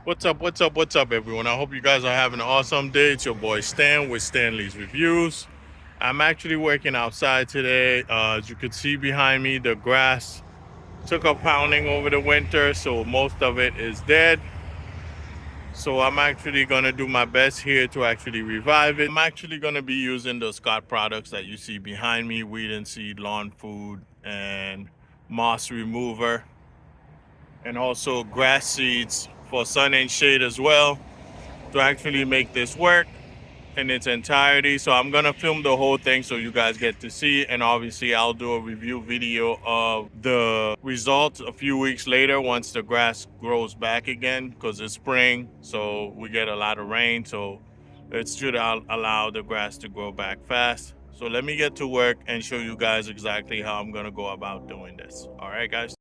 What's up, everyone? I hope you guys are having an awesome day. It's your boy Stan with Stanley's Reviews. I'm actually working outside today. As you can see behind me, the grass took a pounding over the winter, so most of it is dead. So I'm actually gonna do my best here to actually revive it. I'm actually gonna be using the Scott products that you see behind me: weed and seed, lawn food, and moss remover, and also grass seeds for sun and shade as well, to actually make this work in its entirety. So I'm gonna film the whole thing so you guys get to see, and obviously I'll do a review video of the results a few weeks later once the grass grows back again, because it's spring, so we get a lot of rain, so it should allow the grass to grow back fast. So let me get to work and show you guys exactly how I'm gonna go about doing this. All right, guys.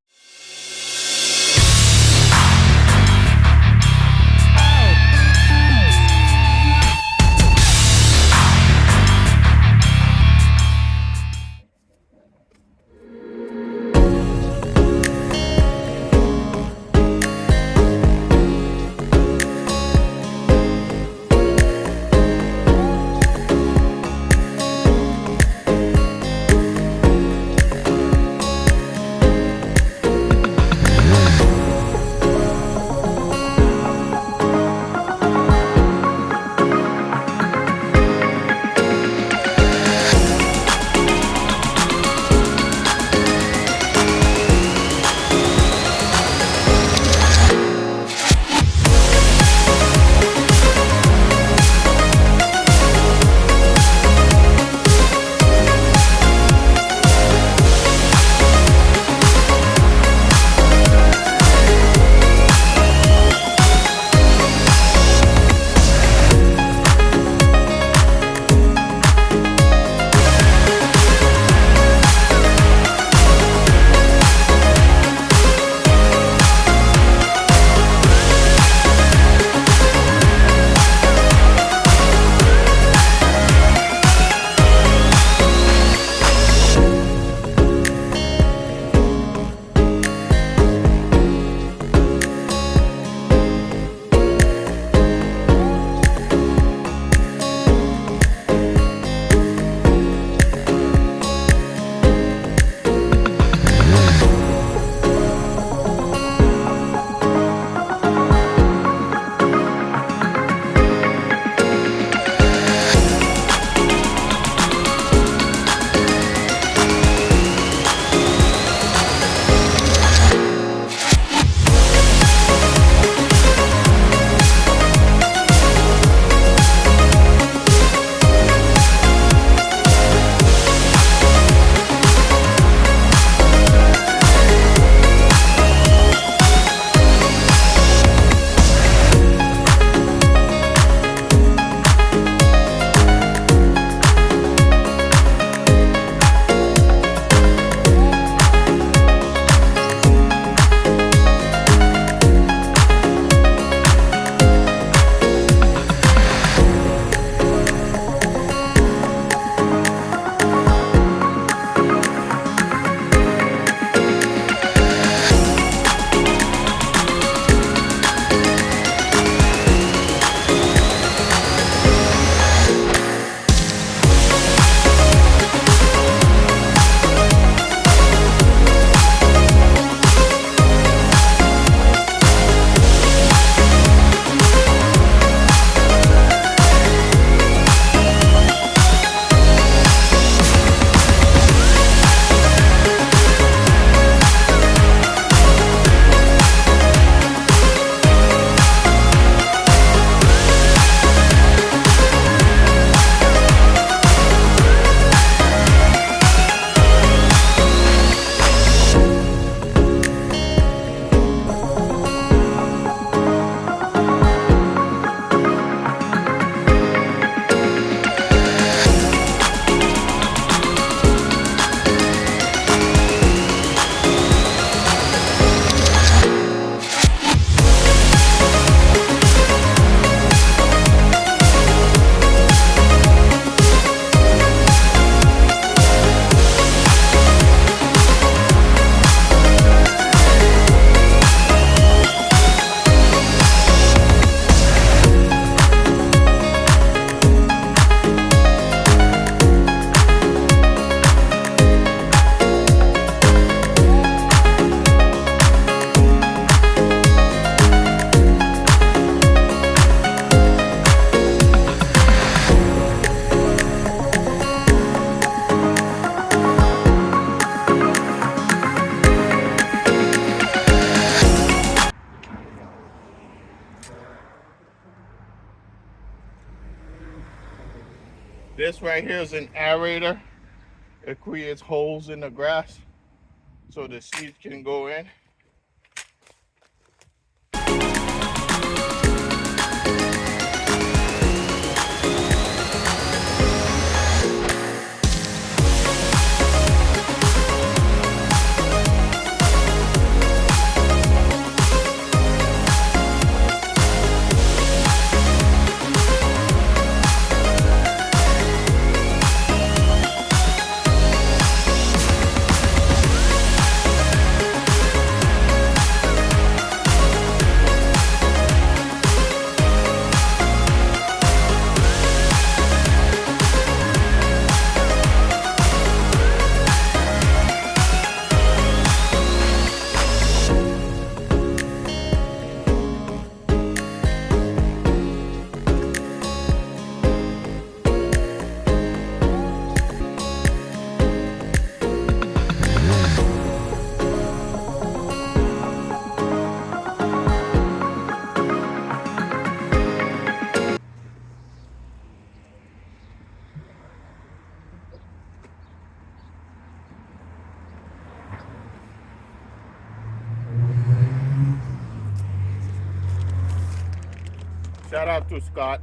This right here is an aerator. It creates holes in the grass so the seeds can go in. Shout out to Scott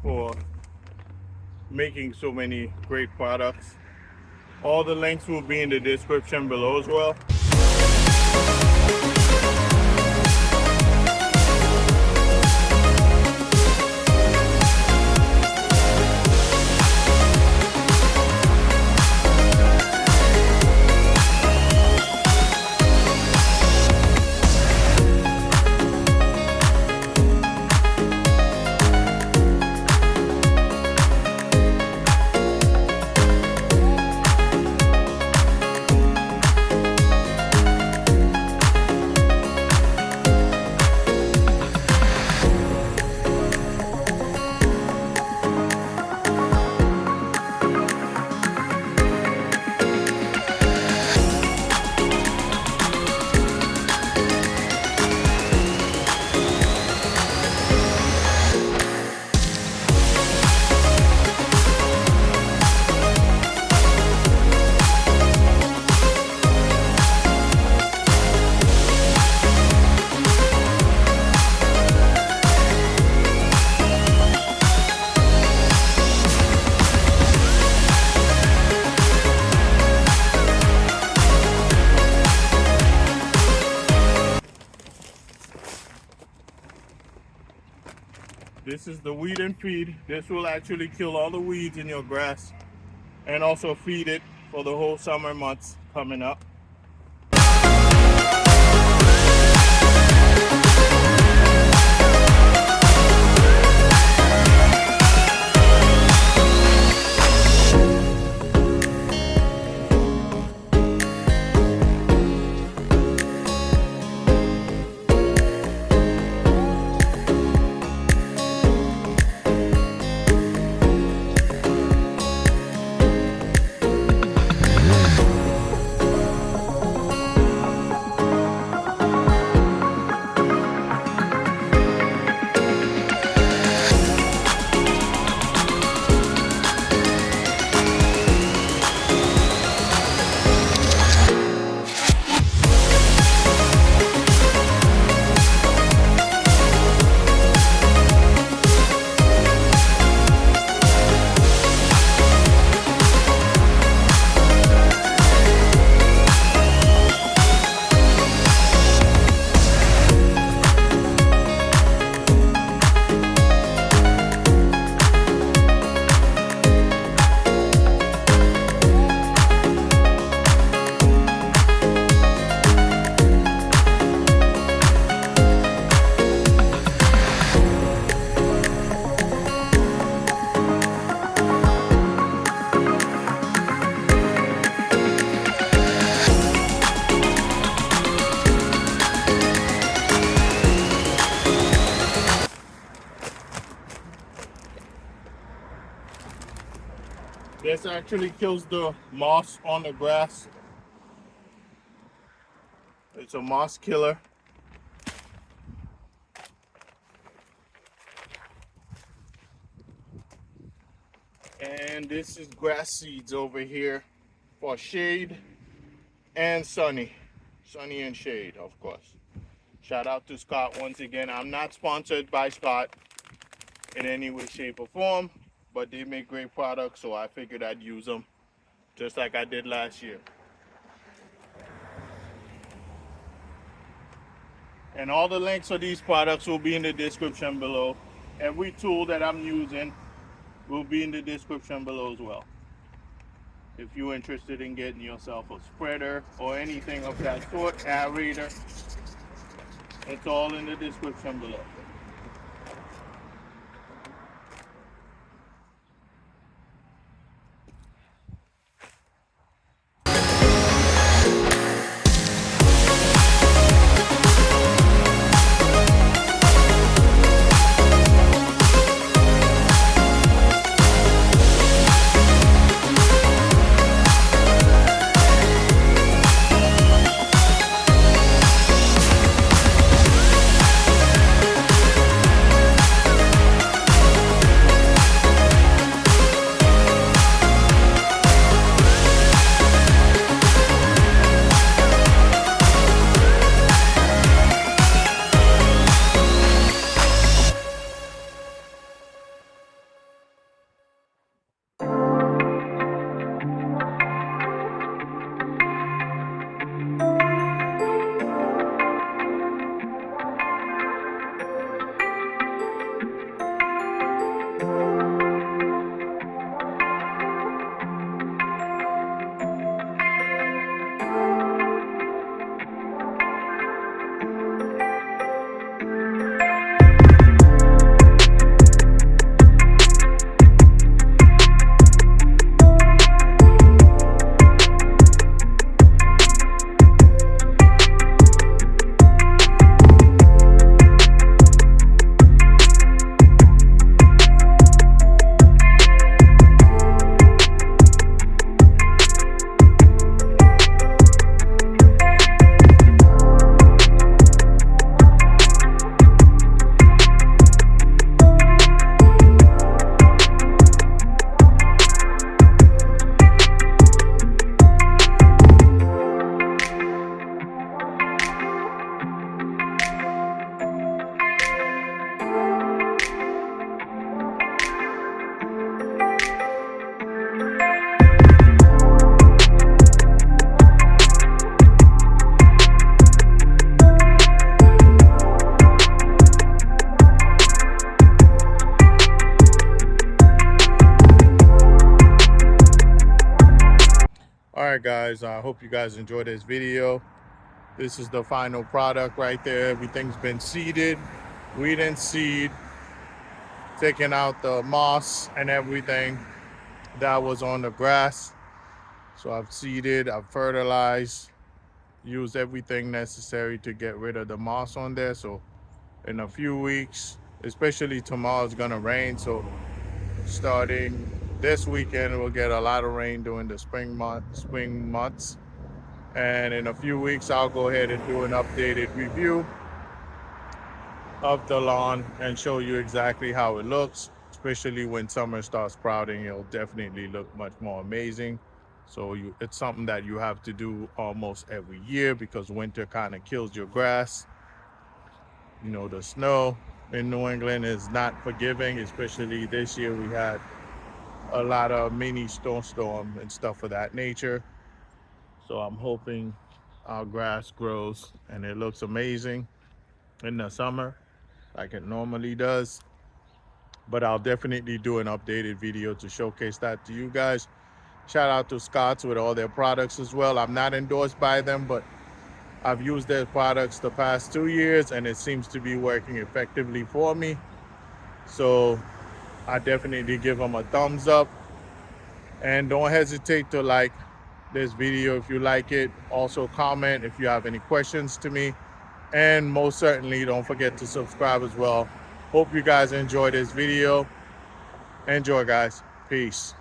for making so many great products. All the links will be in the description below as well. This is the weed and feed. This will actually kill all the weeds in your grass and also feed it for the whole summer months coming up. This actually kills the moss on the grass. It's a moss killer. And this is grass seeds over here for shade and sunny and shade, of course. Shout out to Scott once again. I'm not sponsored by Scott in any way, shape, or form, but they make great products, so I figured I'd use them just like I did last year. And all the links for these products will be in the description below. Every tool that I'm using will be in the description below as well. If you're interested in getting yourself a spreader or anything of that sort, aerator, it's all in the description below. All right, guys, I hope you guys enjoyed this video. This is the final product right there. Everything's been seeded, weed and seed, taking out the moss and everything that was on the grass. So I've seeded, I've fertilized, used everything necessary to get rid of the moss on there. So in a few weeks, especially tomorrow, it's gonna rain. So starting this weekend, we'll get a lot of rain during the spring months. And in a few weeks, I'll go ahead and do an updated review of the lawn and show you exactly how it looks, especially when summer starts sprouting. It'll definitely look much more amazing. So it's something that you have to do almost every year because winter kind of kills your grass. You know, the snow in New England is not forgiving, especially this year we had a lot of mini snowstorm and stuff of that nature. So I'm hoping our grass grows and it looks amazing in the summer like it normally does. But I'll definitely do an updated video to showcase that to you guys. Shout out to Scott's with all their products as well. I'm not endorsed by them, but I've used their products the past 2 years and it seems to be working effectively for me. So I definitely give them a thumbs up. And don't hesitate to like this video if you like it. Also comment if you have any questions to me. And most certainly don't forget to subscribe as well. Hope you guys enjoy this video. Enjoy, guys. Peace.